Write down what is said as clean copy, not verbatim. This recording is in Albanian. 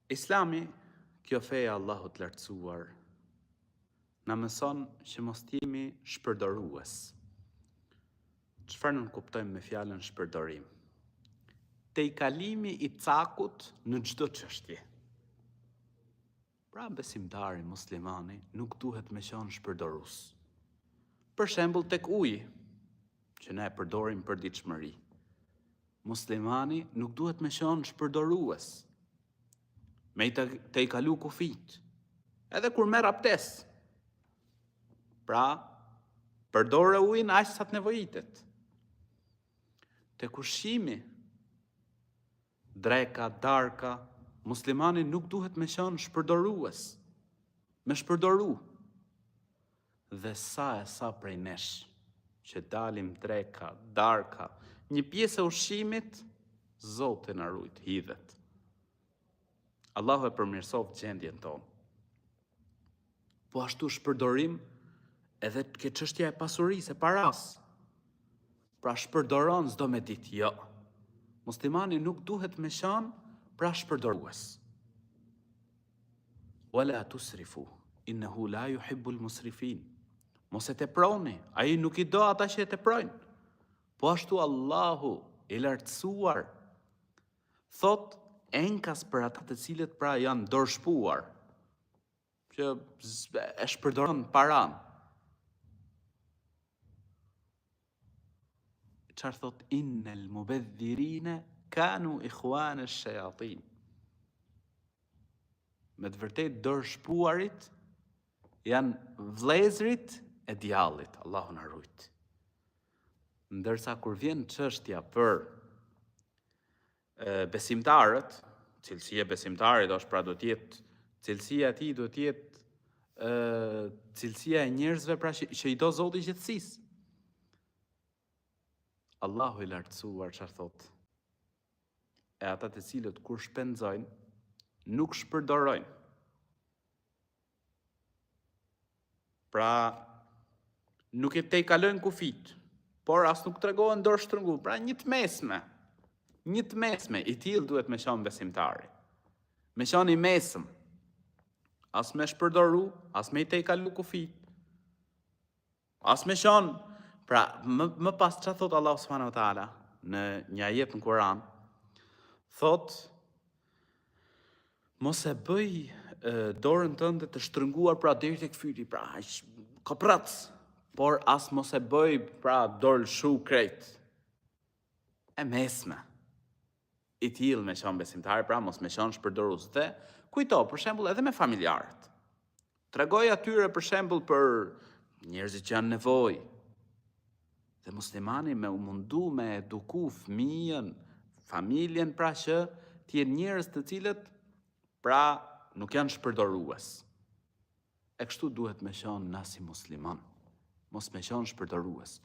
Islami, kjo feja Allahut të lartësuar, na mëson që mos jemi shpërdorues. Çfarë nuk kuptojmë me fjalën shpërdorim? Te i kalimi I cakut në çdo çështje. Pra besimtari muslimani nuk duhet me qenë shpërdorues. Për shembull tek uji, që ne e përdorim për ditëshmëri. Muslimani nuk duhet me qenë shpërdorues. Me te i kalu kufit, edhe kur merr abdes. Pra, përdore ujin aq sa të nevojitet. Te ushqimi, dreka, darka, muslimani nuk duhet me qenë shpërdorues. Me shpërdoru. Dhe sa prej nesh, që dalim dreka, darka, një pjesë e ushqimit, Zoti na rujt, hidhet. Allahu e përmirësoft gjendjen tonë. Po ashtu shpërdorim edhe ke çështja e pasurisë, e paras. Pra shpërdoron çdo me ditë, jo. Muslimani nuk duhet me qenë pra shpërdorues. Wala tusrifu, innahu la yuhibbul musrifin. Mos e teproni, ai nuk I do ata që e teprojnë. Po ashtu Allahu I lartësuar thot enkas për ata të cilët pra janë dorëshpuar, që e shpërdoron paran. Çfarë thot innal mubadhirina kanu ikhwana ash-shayatin. Me të vërtetë dorëshpuarit janë vëllezërit e djallit, Allahu na rujt. Ndërsa kur vjen çështja për besimtarët, cilësia e besimtarit është pra do të jetë cilësia e tij do të jetë cilësia e njerëzve pra që I do Zoti I gjithësisë. Allahu I lartësuar çfarë thot? E ata të cilët kur shpenzojnë nuk shpërdorojnë. Pra nuk e te I kalojnë kufit, por as nuk tregohen dorë shtrëngu, pra një të mesme. Një të mesme, I tillë duhet me qenë besimtari. Me qenë I mesëm. As me shpërdoru, as me I te I kalu kufit. As me qenë, pra më pas çfarë thot Allahu subhanahu wa taala në një ajet në Kur'an, thot mos e bëj dorën tënde të shtrënguar pra deri tek fyti, pra koprac, por as mos e bëj pra dorë lshu krejt. E mesme. I tillë me qenë besimtar, pra mos me qenë shpërdorues. Dhe kujto, për shembull, edhe me familjarët. Tregoj atyre për shembull për njerëzit që janë nevojë. Dhe muslimani me u mundu me eduku fëmijën, familjen, pra që t'jenë njerëz të cilët pra nuk janë shpërdorues. E kështu duhet me qenë na si musliman, mos me qenë shpërdorues.